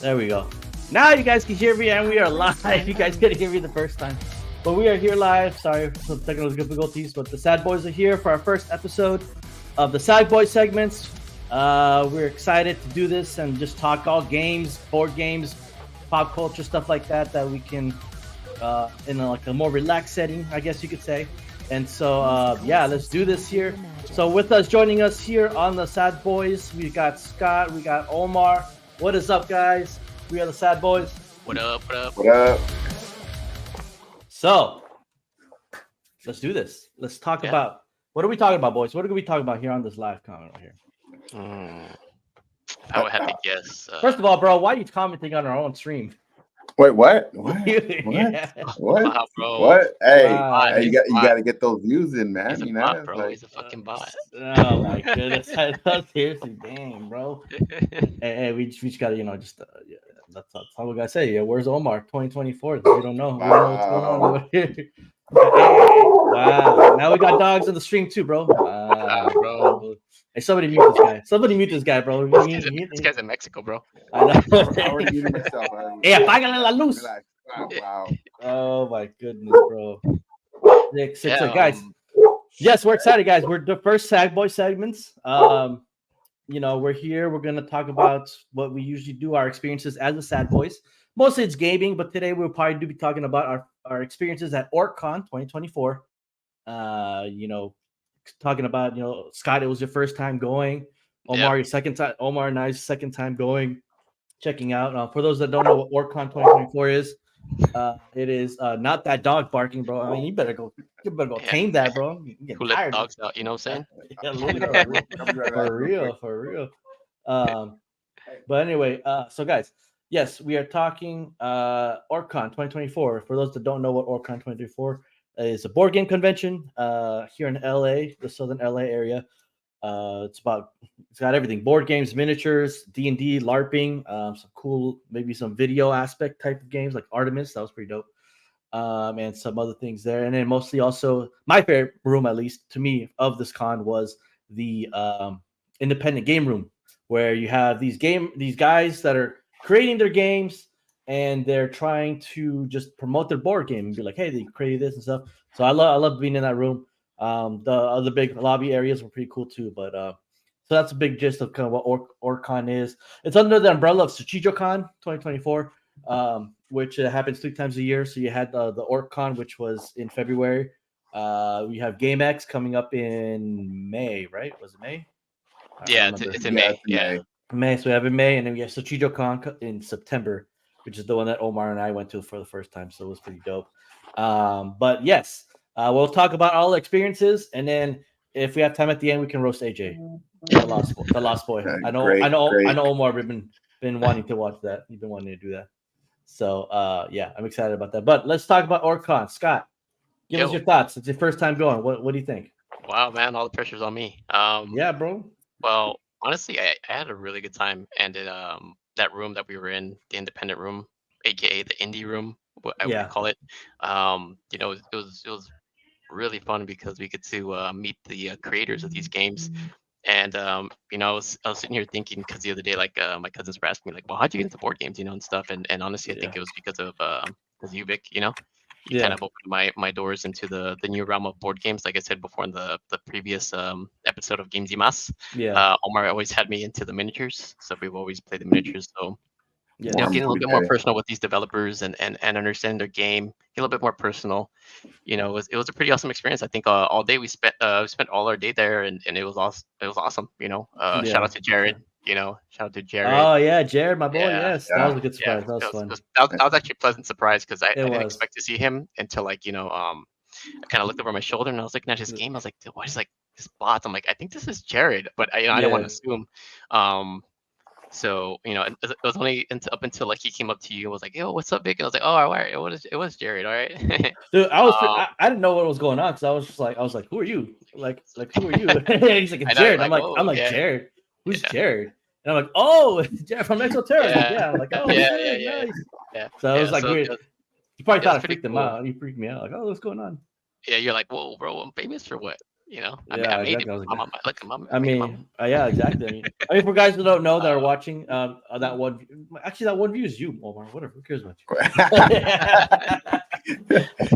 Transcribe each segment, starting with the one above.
There we go. Now you guys can hear me, and we are live. You guys couldn't hear me the first time, but we are here live. Sorry for some technical difficulties, but the Sad Boys are here for our first episode of the Sad Boy segments. We're excited to do this and just talk all games, board games, pop culture, stuff like that we can in a more relaxed setting, I guess you could say. And so, yeah, let's do this here. So with us, joining us here on the Sad Boys, we got Scott, we got Omar. What is up, guys? We are the Sad Boys. What up? What up? What up? So, let's do this. Let's talk about, what are we talking about, boys? What are we talking about here on this live comment right here? I would have to guess. First of all, bro, why are you commenting on our own stream? Wait, what? What? Yeah. What? Wow, bro. What? Hey, Wow. hey, you got to get those views in, man. He's a You know, bot, bro. like, He's a fucking bot. Oh my goodness! Seriously, dang, bro. Hey, we just gotta, just yeah, that's all we gotta say. Yeah, where's Omar? 2024. We don't know. We don't know what's going on over here. Wow. Now we got dogs on the stream too, bro. Wow, bro. Hey, somebody mute this guy. Somebody mute this guy, bro. This guy's in Mexico, bro. I know. I already muted myself. Hey, apágale la luz. Relax. Wow. Oh my goodness, bro. Six, Yeah, so guys. Yes, we're excited, guys. We're the first Sad Boy segments. We're here. We're gonna talk about what we usually do, our experiences as the Sad Boys. Mostly it's gaming, but today we'll probably be talking about our experiences at OrcCon 2024. Talking about, Scott, it was your first time going. Omar, your second time. Omar and I's second time going, checking out. For those that don't know what OrcCon 2024 is, it is not that dog barking, bro. I mean, you better go tame that, bro. Who let dogs out? You know what I'm saying? Yeah, for real. But anyway, so guys, yes, we are talking OrcCon 2024. For those that don't know what OrcCon 2024 is, a board game convention here in LA, the Southern LA area. It's got everything: board games, miniatures, D&D, LARPing, some cool, maybe some video aspect type of games like Artemis. That was pretty dope. And some other things there. And then mostly also my favorite room, at least to me, of this con was the independent game room, where you have these guys that are creating their games and they're trying to just promote their board game and be like, hey, they created this and stuff. So I love being in that room. The other big lobby areas were pretty cool too, but so that's a big gist of kind of what OrcCon is. It's under the umbrella of StrategoCon 2024, which happens 3 times a year. So you had the OrcCon, which was in February. We have GameX coming up in May, right? Was it May? Yeah, it's in May. Yeah. May. So we have in May, and then we have StrategoCon in September, which is the one that Omar and I went to for the first time. So it was pretty dope. But yes. We'll talk about all the experiences, and then if we have time at the end, we can roast AJ, the Lost Boy. Okay, I know Omar been wanting to watch that. You've been wanting to do that. So yeah, I'm excited about that. But let's talk about OrcCon. Scott, give us your thoughts. It's your first time going. What do you think? Wow, man, all the pressure's on me. Yeah, bro. Well, honestly, I had a really good time, and that room that we were in, the independent room, aka the indie room, what I would call it. It was really fun because we get to meet the creators of these games. And I was sitting here thinking, because the other day, like my cousins were asking me, like, well, how'd you get into board games, and stuff. And honestly, I think it was because of Zubik. He kind of opened my doors into the new realm of board games. Like I said before in the previous episode of Games y Mas, Omar always had me into the miniatures, so we've always played the miniatures. So getting a little bit more personal with these developers and understanding their game, get a little bit more personal. It was a pretty awesome experience. I think all day we spent all our day there, and it was awesome. Shout out to Jared. Shout out to Jared. Oh yeah, Jared, my boy. Yes, that was a good surprise. That was fun. That was actually a pleasant surprise because I didn't expect to see him until I kind of looked over my shoulder and I was looking at his game. I was like, dude, why is this bot? I'm like, I think this is Jared, but I didn't want to assume. So it was only up until like he came up to you and was like, "Yo, what's up, Vic?" And I was like, "Oh, all right, it was Jared, all right." Dude, I didn't know what was going on because I was like, "Who are you? Like who are you?" He's like, "It's Jared." I'm like, Jared. Who's Jared? And I'm like, "Oh, Jared from Exoterra." Yeah. I'm like, "Oh, nice. Yeah. So it was like weird. You probably thought I freaked him cool. out. He freaked me out. Like, "Oh, what's going on?" Yeah, you're like, "Whoa, bro, I'm famous or what?" You know, Yeah, I made exactly. I it. was like, Look, I'm I making mean, yeah, exactly. I mean, for guys who don't know that are watching, that one, actually, that one view is you, Omar. Whatever, who cares about you?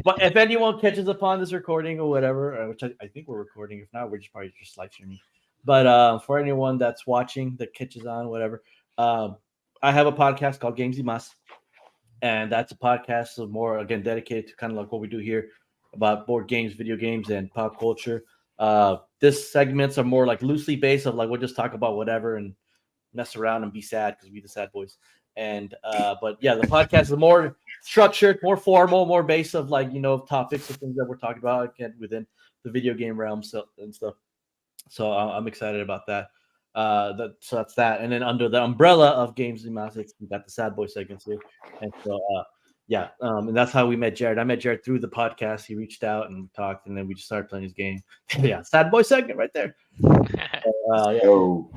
But if anyone catches upon this recording or whatever, which I think we're recording, if not, we're just probably just live streaming. But for anyone that's watching that catches on, whatever, I have a podcast called Games y Mas, and that's a podcast of more again dedicated to kind of like what we do here about board games, video games, and pop culture. This segments are more like loosely based of like we'll just talk about whatever and mess around and be sad because we the sad boys. And but yeah, the podcast is more structured, more formal, more based of like topics and things that we're talking about again within the video game realm and stuff. So I'm excited about that. So that's that. And then under the umbrella of Games and Magic, we got the Sad Boy segments here. And so yeah, and that's how we met Jared. I met Jared through the podcast. He reached out and we talked, and then we just started playing his game. Yeah, Sad Boy segment right there. Yeah. Yo.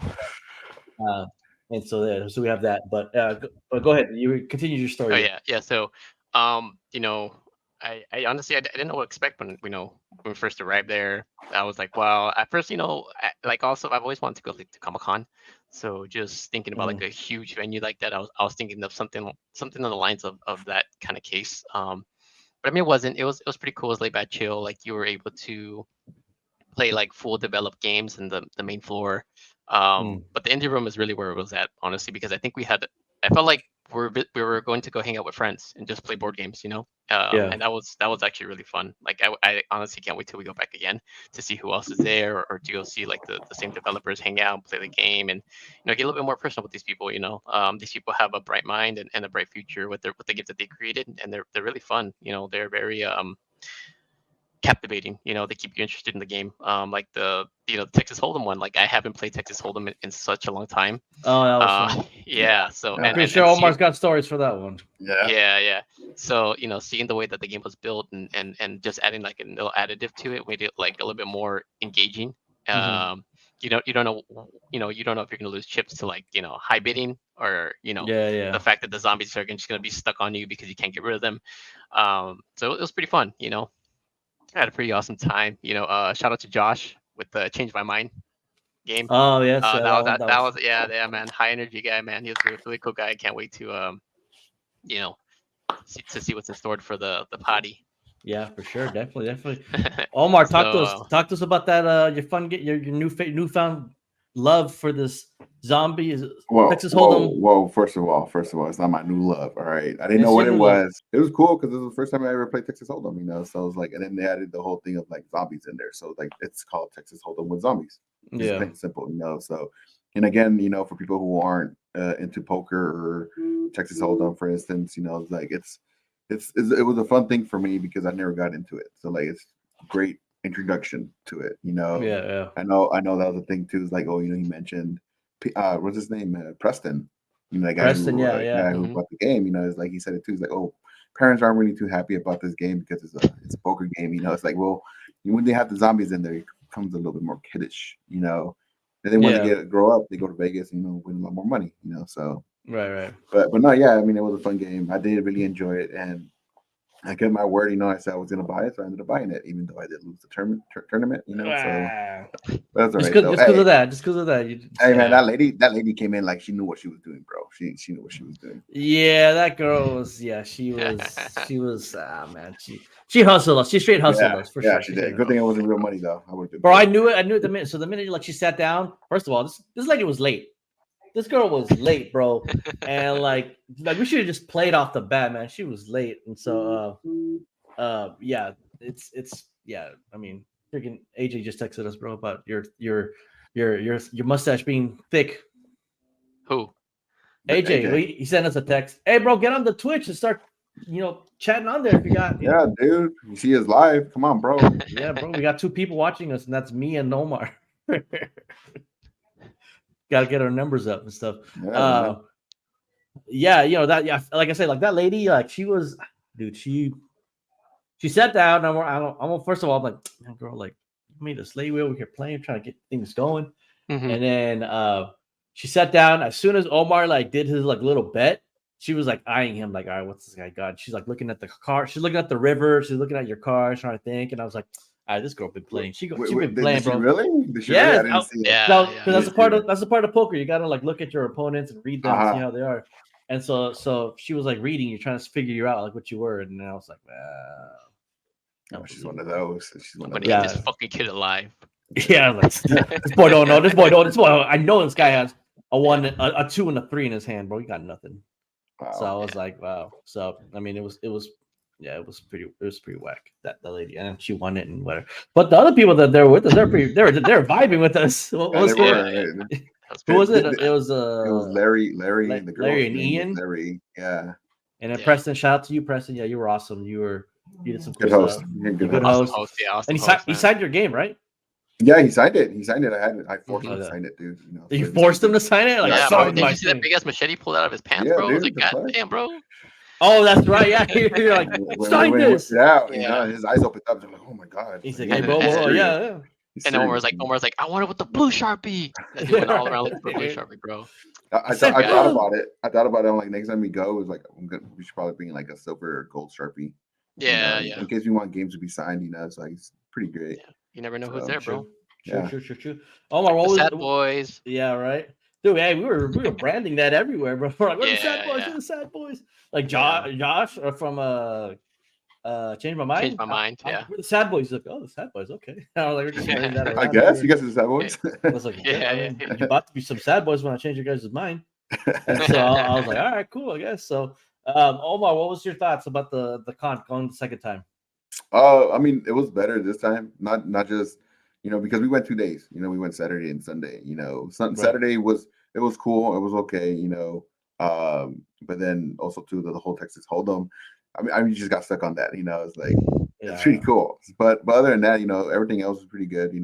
And so there, so we have that. But go ahead. You continue your story. Oh yeah. So, I honestly I didn't know what to expect when when we first arrived there. I was like, wow. At first, like also I've always wanted to go to Comic-Con, so just thinking about like a huge venue like that, I was thinking of something on the lines of that kind of case. But I mean, it wasn't. It was pretty cool. It was laid back, chill. Like you were able to play like full developed games in the main floor. But the indie room is really where it was at, honestly, because I think I felt like we were going to go hang out with friends and just play board games, and that was actually really fun. Like I honestly can't wait till we go back again to see who else is there, or to go see like the same developers hang out and play the game, and get a little bit more personal with these people. These people have a bright mind and a bright future with the games that they created, and they're really fun. They're very captivating. They keep you interested in the game. Like the Texas Hold'em one. Like I haven't played Texas Hold'em in such a long time. Oh, that was fun. Yeah. So I'm pretty sure Omar's got stories for that one. Yeah. So seeing the way that the game was built and just adding like a little additive to it made it like a little bit more engaging. You don't know if you're gonna lose chips to like high bidding or the fact that the zombies are just gonna be stuck on you because you can't get rid of them. So it was pretty fun. I had a pretty awesome time. Shout out to Josh with the Change My Mind game. Oh yes, that was yeah, man. High energy guy, man. He was a really cool guy. I can't wait to see what's in store for the party. Yeah, for sure, definitely. Omar, talk to us about that. Your fun, your newfound love for this zombie Texas Hold'em. Whoa! First of all, it's not my new love. All right, I didn't know what it was. It was cool because it was the first time I ever played Texas Hold'em. So it was like, and then they added the whole thing of like zombies in there. So like it's called Texas Hold'em with zombies. It's plain simple, So, and again, for people who aren't into poker or Texas Hold'em, for instance, like it was a fun thing for me because I never got into it. So like it's great introduction to it. Yeah. I know that was a thing too. Is like, he mentioned what's his name, Preston. That guy Preston, who bought the game. It's like he said it too. He's like, parents aren't really too happy about this game because it's a poker game. It's like, well, when they have the zombies in there, it becomes a little bit more kiddish. And then when they grow up, they go to Vegas, win a lot more money. So right. But no, yeah, I mean, it was a fun game. I did really enjoy it, and I kept my word. I said I was going to buy it, so I ended up buying it, even though I did lose the tournament. So that's all right. Just because of that. Hey man, that lady came in like she knew what she was doing, bro. She knew what she was doing. Yeah, that girl was. Yeah, she was. Man, she hustled us. She straight hustled us for sure. Yeah, she did. Good thing it wasn't real money though. I would have been. Bro, I knew it the minute. So the minute like she sat down. First of all, this lady was late. This girl was late, bro, and like we should have just played off the bat, man. She was late, and so yeah, it's yeah. I mean, freaking AJ just texted us, bro, about your mustache being thick. Who? AJ. He sent us a text. Hey, bro, get on the Twitch and start, chatting on there if you got. Yeah, dude, you see us live. Come on, bro. Yeah, bro, we got 2 people watching us, and that's me and Omar. Got to get our numbers up and stuff. Yeah, that. Yeah, like I said, like that lady, like she was, dude. She sat down. I'm first of all, I'm like, man, girl, like, you made us lay over here playing, trying to get things going. And then she sat down. As soon as Omar like did his like little bet, she was like eyeing him, like, all right, what's this guy got? She's like looking at the car. She's looking at the river. She's looking at your car, trying to think. And I was like, This girl been playing. She been Did playing, she bro. really? Did she Yeah, really? I didn't see it. Yeah, No, yeah. because that's a part of poker. You gotta like look at your opponents and read them and see how they are. And so she was like reading, you're trying to figure you out like what you were, and then I was like, Oh, she's one of those. She's one I'm of gonna those. eat this fucking kid alive. Yeah, like, this boy don't know. This boy I know this guy has a 1, a 2, and a 3 in his hand, bro. He got nothing. Wow. So I was like, wow. So I mean, it was pretty whack that the lady, and she won it and whatever. But the other people that they're with us, they're vibing with us. What was it? Who was it? It was Larry. The girl Larry and Ian. Larry, yeah. And then Preston, shout out to you, Preston. Yeah, you were awesome. You did some cool good host. stuff. Good host. Yeah, awesome and he signed your game, right? Yeah, he signed it. I forced him to sign it, dude. You forced him to sign it? Like, bro, did you see that big ass machete pulled out of his pants, bro? I was like, God damn, bro. Oh, that's right. Yeah, you're like, sign this. Yeah, his eyes opened up. Like, oh my god. He's like, hey, bro, yeah. And Omar's like, I want it with the blue Sharpie. He went all around looking for blue Sharpie, bro. I thought about it. I'm like, next time we go, it's like we should probably bring like a silver or gold Sharpie. Yeah, in cage we want games to be signed, it's like it's pretty great. Yeah. You never know who's there, bro. True. Oh my, what was Sad Boys? Yeah, right. Dude, hey, we were branding that everywhere, bro. We're like, we're the Sad Boys, we're the Sad Boys. Like Josh from Change My Mind. Change My Mind, yeah. We're the Sad Boys. He's like, oh, the Sad Boys, okay. I was like, we're just branding that around. I guess you guys are the Sad Boys. I was like, you're about to be some Sad Boys when I change your guys' mind. And so I was like, all right, cool, I guess. So Omar, what was your thoughts about the con going the second time? I mean, it was better this time. Not just because we went 2 days. We went Saturday and Sunday. Saturday was cool. It was okay. But then also too the whole Texas Hold'em. I mean, you just got stuck on that. It's like it's pretty cool. But other than that, everything else was pretty good.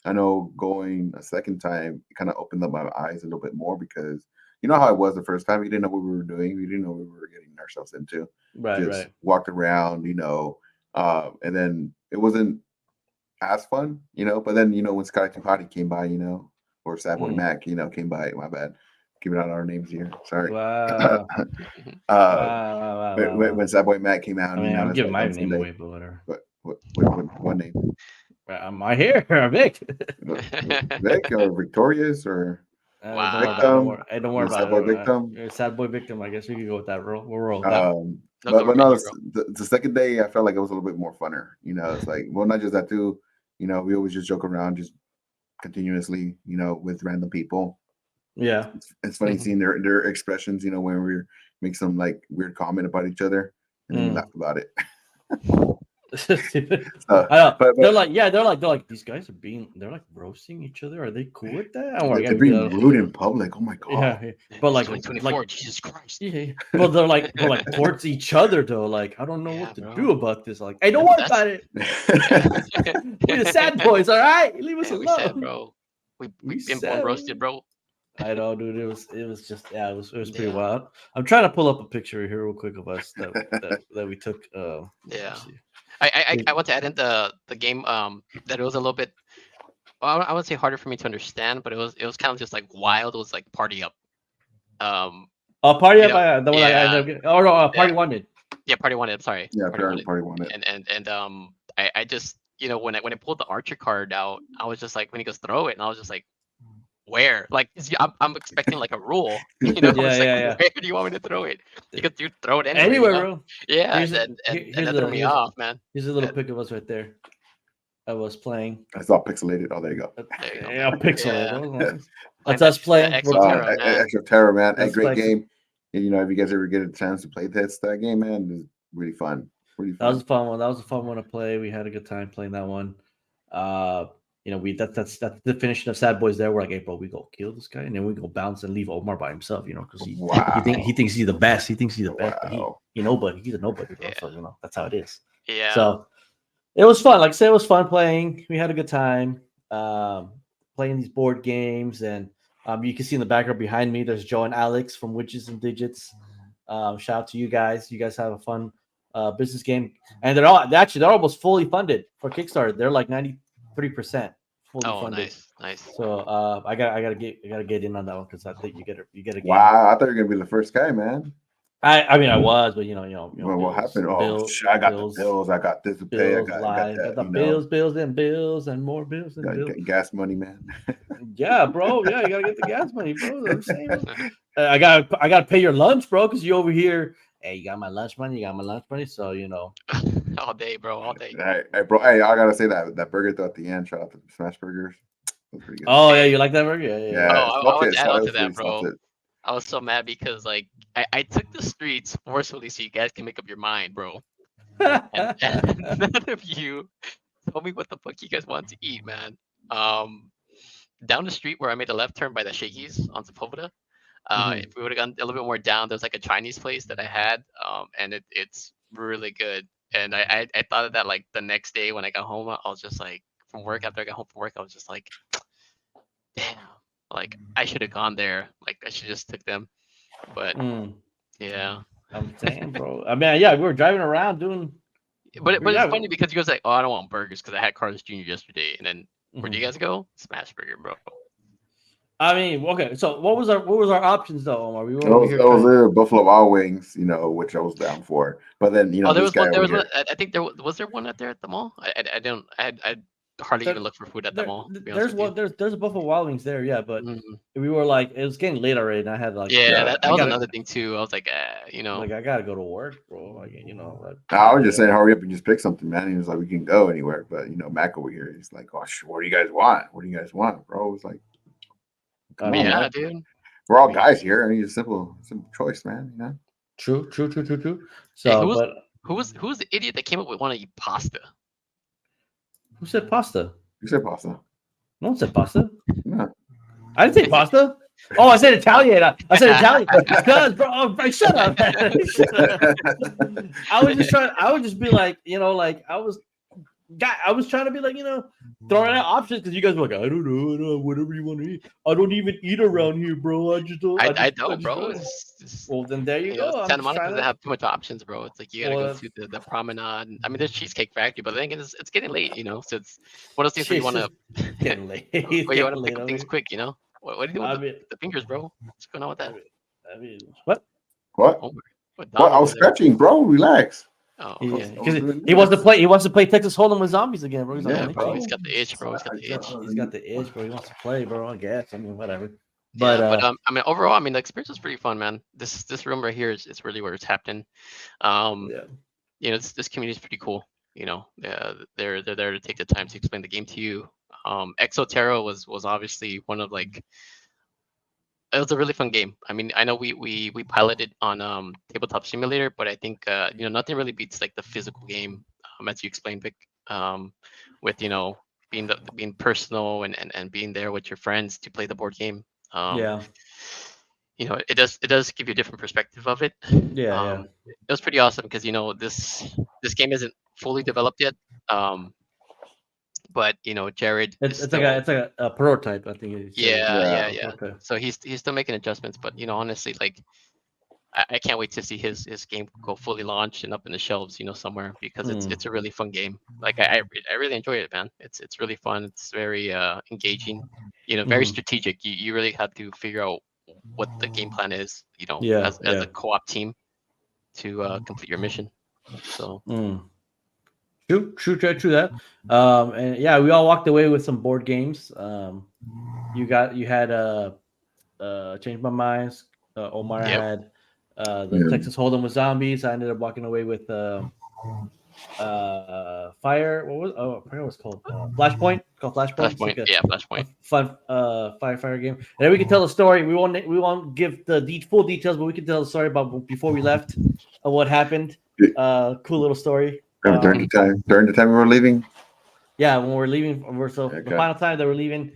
I know going a second time kind of opened up my eyes a little bit more because how it was the first time. We didn't know what we were doing. We didn't know what we were getting ourselves into. Right. Walked around, and then it wasn't as fun, But then when Scotty Tuhati came by, or Sad Boy Mac, came by. My bad, giving out our names here. Sorry. Wow. When Sad Boy Mac came out, I mean, I'm giving my name away, but whatever. What name? My hair, Vic. Vic or Victorious or. Wow. Don't worry about Sad Boy Victim. Sad Boy Victim. I guess we could go with that. We'll roll. But no, the second day I felt like it was a little bit more funner. It's like, well, not just that too. We always just joke around, just continuously, with random people. Yeah, it's funny seeing their expressions. When we make some like weird comment about each other and then we laugh about it. I know. But they're like these guys they're like roasting each other. Are they cool with that? They're being rude in public. Oh my god! Yeah. But like 2024, Jesus Christ. Yeah. But they're like towards each other though. Like I don't know what to do about this. Like, hey, don't worry about it. We're the Sad Boys, all right? Leave us alone, we said, bro. We've been roasted, bro. I know, dude. It was just it was pretty wild. I'm trying to pull up a picture here real quick of us that we took. I want to add in the game that it was a little bit, well, I would say harder for me to understand, but it was kind of just like wild. It was like Party Up. Party Up. The one I ended up getting. Party Wanted. Yeah, Party Wanted. I'm sorry. Yeah, Party Wanted. And I just when I pulled the Archer card out, I was just like, when he goes throw it, and I was just like, where? Like I'm expecting like a rule. Yeah. Where do you want me to throw it? You could throw it anywhere, bro. Yeah, and that threw me off, man. Here's a little pic of us right there. I was playing. I saw pixelated. Oh, there you go. Yeah, pixelated. Yeah. That's us playing. Extra Terror, man. A great game. And, if you guys ever get a chance to play that game, man, it's really fun. Really fun. That was a fun one. That was a fun one to play. We had a good time playing that one. That's the definition of Sad Boys. There, we're like, hey, bro, we go kill this guy, and then we go bounce and leave Omar by himself, because he thinks he's the best. He thinks he's the best. But he's a nobody, bro. Yeah. So that's how it is. Yeah. So it was fun. Like I said, it was fun playing. We had a good time playing these board games, and you can see in the background behind me, there's Joe and Alex from Witches and Digits. Shout out to you guys. You guys have a fun business game, and they're almost fully funded for Kickstarter. They're like 93%. Funded. Nice. So I gotta get in on that one because I think you gotta get. Wow, I thought you were gonna be the first guy, man. I mean, I was, but Well, what happened? Oh, bills, I got bills, the bills. I got this to pay. I bills, got life, that. the bills, and more bills and bills. Got gas money, man. Yeah, bro. Yeah, you gotta get the gas money, bro. I'm saying, bro. I gotta pay your lunch, bro, because you over here. Hey, you got my lunch money. You got my lunch money. So all day, bro, all day. Hey, bro. Hey, I gotta say that burger though at the end. Shout out to Smash Burgers. That's pretty good. Oh yeah, you like that burger? Yeah, Oh, I want to add on to really that, bro. salted. I was so mad because like I took the streets forcefully so you guys can make up your mind, bro. And none of you told me what the fuck you guys want to eat, man. Down the street where I made a left turn by the Shakey's on Sepulveda. If we would have gone a little bit more down, there's like a Chinese place that I had, and it's really good. And I thought of that like the next day when I got home. I was just like from work after I got home from work, I was just like, damn, like I should have gone there. Like I should just took them. But yeah, I'm saying, bro. I mean, yeah, we were driving around doing. But it's funny because you guys like, oh, I don't want burgers because I had Carlos Jr. yesterday, and then where do you guys go? Smash Burger, bro. I mean, okay. So what was our options though, Omar? We were It over was, here. it was Buffalo Wild Wings, which I was down for. But then there this was one. guy There was over one. I think was there one out there at the mall. I don't. I hardly even look for food at the mall. There's one. There's a Buffalo Wild Wings there, yeah. But Mm-hmm. we were like, it was getting late already, and I had like, that was another thing too. I was like, like I gotta go to work, bro. Like, I was just saying, hurry up and just pick something, man. He was like, we can go anywhere, but Mac over here, he's like, oh, what do you guys want? What do you guys want, bro? It's like, yeah, dude. We're all guys here. I mean, it's a simple choice, man. True. So, hey, who was the idiot that came up with want to eat pasta? Who said pasta? You said pasta. No one said pasta. No. I didn't say pasta. Oh, I said Italian. I said Italian because, bro. Shut up. I was just trying. I would just be like, I was trying to be like, throwing out options because you guys were like, I don't know, whatever you want to eat. I don't even eat around here, bro. I don't, bro. Well, then there you go. Santa Monica doesn't have too much options, bro. It's like you gotta go to the promenade. I mean, there's Cheesecake Factory, but then it's getting late, So it's one of those things where you want to getting late. Where you want to pick up things quick, What are you doing with the fingers, bro? What's going on with that? I mean, what? What? I was stretching, bro. Relax. Oh, because he wants to play. He wants to play Texas Hold'em with zombies again, bro. Bro. He's got the itch, bro. He's got the itch, bro. He wants to play, bro. I guess. I mean, whatever. But I mean, overall, I mean, the experience was pretty fun, man. This room right here is really where it's happening. This community is pretty cool. They're there to take the time to explain the game to you. Exoterra was obviously one of like. It was a really fun game. I mean, I know we piloted on Tabletop Simulator, but I think nothing really beats like the physical game, as you explained, Vic. With being personal and being there with your friends to play the board game. It does give you a different perspective of it. It was pretty awesome because this game isn't fully developed yet. But Jared, it's like a prototype, I think. Yeah. Okay. So he's still making adjustments, but honestly, like I can't wait to see his game go fully launched and up in the shelves, somewhere because it's a really fun game. Like I really enjoy it, man. It's really fun. It's very engaging. Very strategic. You really have to figure out what the game plan is. As a co-op team to complete your mission. So. True that. And yeah, we all walked away with some board games. You had Change My Minds. Omar had the Texas Hold'em with zombies. I ended up walking away with Fire. What was? Oh, I forgot what it's called. Flashpoint. Called Flashpoint. Flashpoint. Fun fire game. And then we can tell the story. We won't give the full details, but we can tell the story about before we left of what happened. Cool little story. During the time we were leaving. Yeah, when we're leaving, the final time that we're leaving,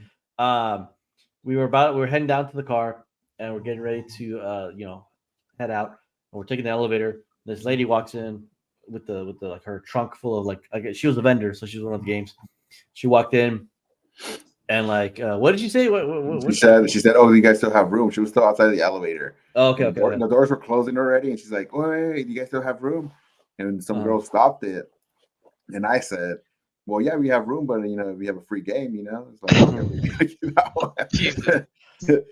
we were heading down to the car and we're getting ready to head out. And we're taking the elevator. This lady walks in with the like her trunk full of like she was a vendor, so she was one of the games. She walked in and like what did she say? What she said, "Oh, you guys still have room?" She was still outside the elevator. Oh, okay. The doors were closing already, and she's like, "Wait, you guys still have room?" And some girl stopped it, and I said, "Well, yeah, we have room, but we have a free game. It's like,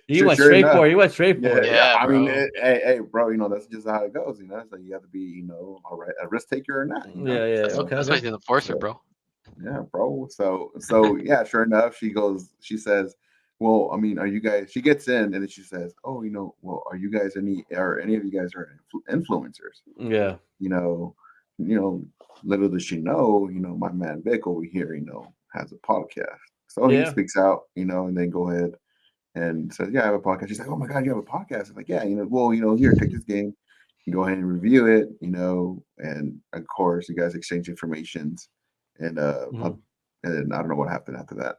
You went straight for it. You went straight for it. Yeah, I mean, bro. hey, bro, that's just how it goes. It's like you have to be, a risk taker or not. Yeah. That's why he's an enforcer, bro. Yeah, bro. So yeah, sure enough, she says, well, I mean, are you guys? She gets in and then she says, oh, well, are you guys any of you guys are influencers? Yeah. Little does she know, my man Vic over here, has a podcast. So he speaks out, and then go ahead and says, yeah, I have a podcast. She's like, oh my God, you have a podcast? I'm like, yeah, here, take this game. You go ahead and review it, and of course you guys exchange informations. And and then I don't know what happened after that.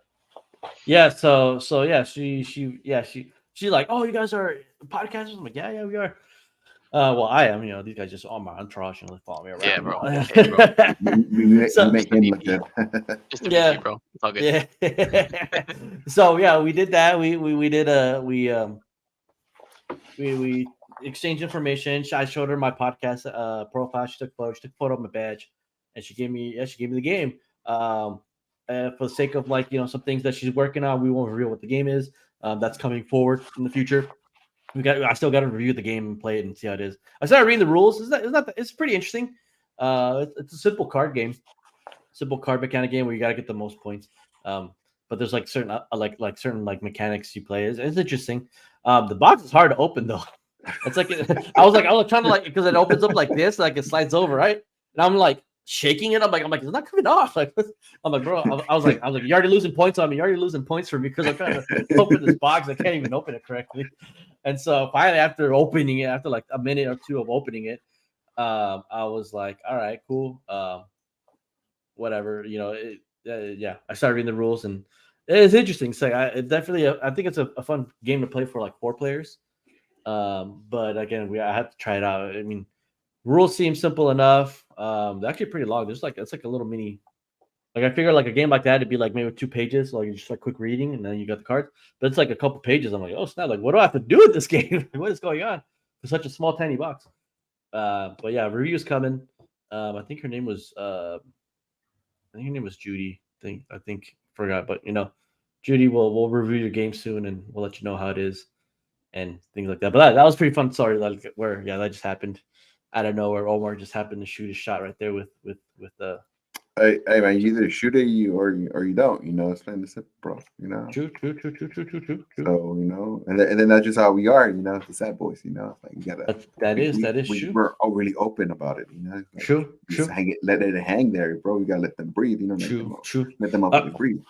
Yeah, so yeah, she like, oh, you guys are podcasters? I'm like, yeah, we are. Well, I am. These guys just on my entourage and follow me around. Yeah, bro. We make him look good. Just a bro. It's all good. Yeah. So yeah, we did that. We exchanged information. I showed her my podcast profile. She took photos. She took a photo of my badge, and she gave me the game. For the sake of some things that she's working on, we won't reveal what the game is. That's coming forward in the future. I still got to review the game and play it and see how it is. I started reading the rules. It's pretty interesting. It's a simple card game, simple card mechanic game where you got to get the most points. But there's certain certain mechanics you play. It's interesting. The box is hard to open though. It's like I was trying to because it opens up like this, like it slides over, right? And I'm like shaking it. I'm like, it's not coming off. I'm like, bro, I was like, you're already losing points on me. You're already losing points for me because I'm trying to open this box. I can't even open it correctly. And so finally, after opening it, after like a minute or two of opening it, I was like, all right, cool. Whatever, yeah. I started reading the rules and it's interesting. So I think it's a fun game to play for like 4 players. But again, I had to try it out. I mean, rules seem simple enough. They're actually pretty long. It's like a little mini. Like I figure like a game like that, it'd be like maybe 2 pages, like just like quick reading, and then you got the cards. But it's like a couple pages. I'm like, oh snap! Like, what do I have to do with this game? What is going on for such a small, tiny box? But yeah, reviews coming. I think her name was Judy. I think forgot, but Judy will review your game soon, and we'll let you know how it is and things like that. But that was pretty fun. Sorry, like where that just happened out of nowhere. Omar just happened to shoot a shot right there with the. Hey man, you either shoot it or you don't. It's plain and simple, bro. True. So and then that's just how we are. The Sad Boys. Like you gotta. That is true. We're really open about it. Like, true. Hang it, let it hang there, bro. We gotta let them breathe. True. Let them up and breathe.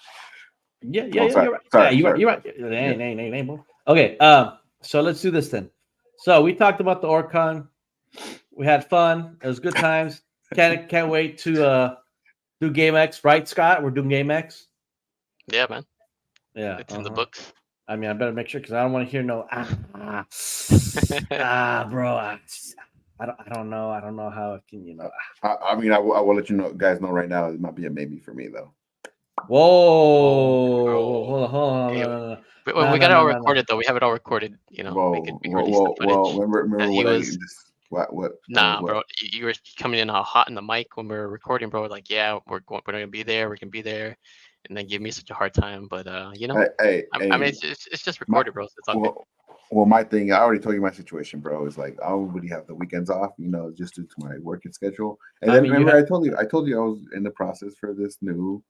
Yeah. You're right. You're right. Hey, bro. Okay. So let's do this then. So we talked about the OrcCon. We had fun. It was good times. Can't wait to do Game X, right, Scott? We're doing Game X. Yeah, man. Yeah, it's in the books. I mean, I better make sure because I don't want to hear no bro. I don't know. I don't know how it can, I mean, I will let guys know right now. It might be a maybe for me though. Whoa! Hold on. We got it all recorded though. We have it all recorded. Remember what? Nah, bro. You were coming in all hot in the mic when we were recording, bro. Like, yeah, we're gonna be there. We can be there, and then give me such a hard time. But I mean, it's just recorded, bro. So it's all good. Well, my thing, I already told you my situation, bro. Is like I don't really have the weekends off, just due to my working schedule. And then remember, I told you I was in the process for this new,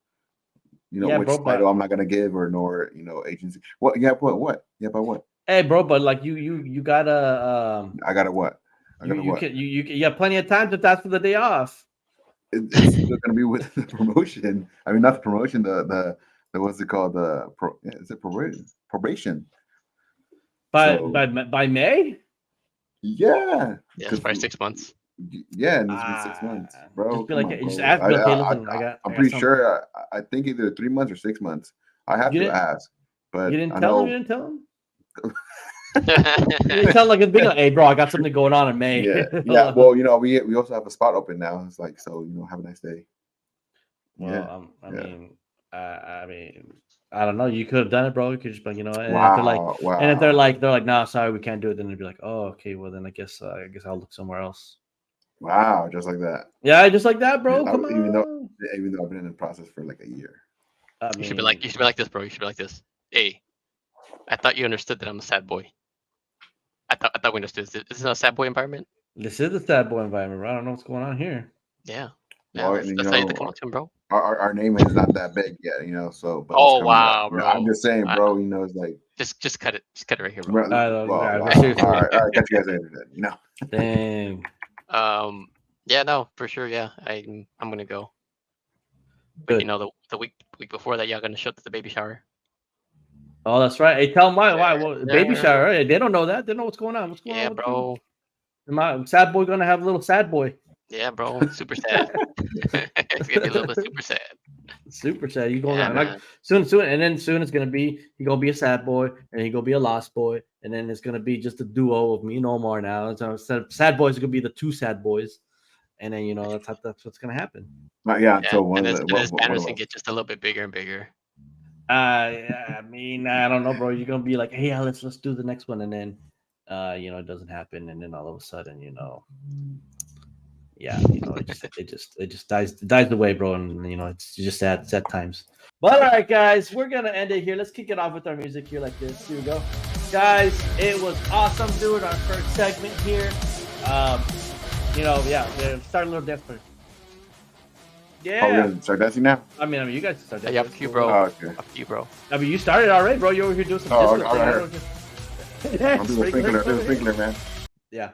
which title I'm not gonna give nor agency. What? Yeah, what? Yeah, but what? Hey, bro, but like you gotta. I gotta what? You have plenty of time to ask for the day off. It's still gonna be with the promotion. I mean, not the promotion. The what's it called? Is it probation? By May? Yeah. Yeah, it's probably 6 months. Yeah, and it's been 6 months, bro. Just ask Bill. I'm pretty sure. I think either 3 months or 6 months. I have to ask, but you didn't tell him. You didn't tell him. You tell like a big, hey, bro, I got something going on in May. Yeah. Well, we also have a spot open now. It's like, so have a nice day. Well, I mean, I don't know. You could have done it, bro. You could just be, and if they're like, nah, sorry, we can't do it. Then they'd be like, oh, okay, well then I guess I'll look somewhere else. Wow, just like that. Yeah, just like that, bro. Come on. Even though I've been in the process for like a year. You should be like this, bro. You should be like this. Hey, I thought you understood that I'm a sad boy. I thought we understood. This is not a sad boy environment. This is the Sad Boy environment, bro. I don't know what's going on here. Yeah. Well, That's how you have to come up to him, bro. Our name is not that big yet, you know. So, but Oh it's coming wow, up. bro! I'm just saying, bro. You know, it's like just cut it. Just cut it right here, bro. Seriously. All right, got you guys interested, you know. Dang. Yeah, no, for sure. Yeah, I'm gonna go. But Good. you know, the week before that, y'all gonna show up to the baby shower. Oh, that's right. Hey, tell them why. Well, baby Yeah. shower. Right? They don't know that. They don't know what's going on. What's going on? Yeah, bro. My Sad Boy gonna have a little Sad Boy. Yeah, bro. Super sad. It's gonna be a little bit super sad. Super sad. You going Yeah, like soon, and then soon it's gonna be he gonna be a sad boy, and he gonna be a lost boy, and then it's gonna be just a duo of me no more now. So Sad Boys are gonna be the two sad boys, and then you know that's what's gonna happen. Yeah. So one and of this banner's gonna get just a little bit bigger and bigger. I mean, I don't know, bro. You're gonna be like, hey, yeah, let's do the next one, and then you know, it doesn't happen, and then all of a sudden, you know, yeah, you know, it just dies away, bro, and you know, it's just sad times. But all right, guys, we're gonna end it here. Let's kick it off with our music here, like this. Here we go, guys. It was awesome doing our first segment here. You know, yeah, start a little different. Yeah. Oh, we're gonna start dancing now. I mean, you guys start. Hey, up to you, bro. Oh, okay. Up to you, bro. I mean, you started already, bro. You over here doing some. Oh, disco all right. thing. Yeah, I'll do the sprinkler, man.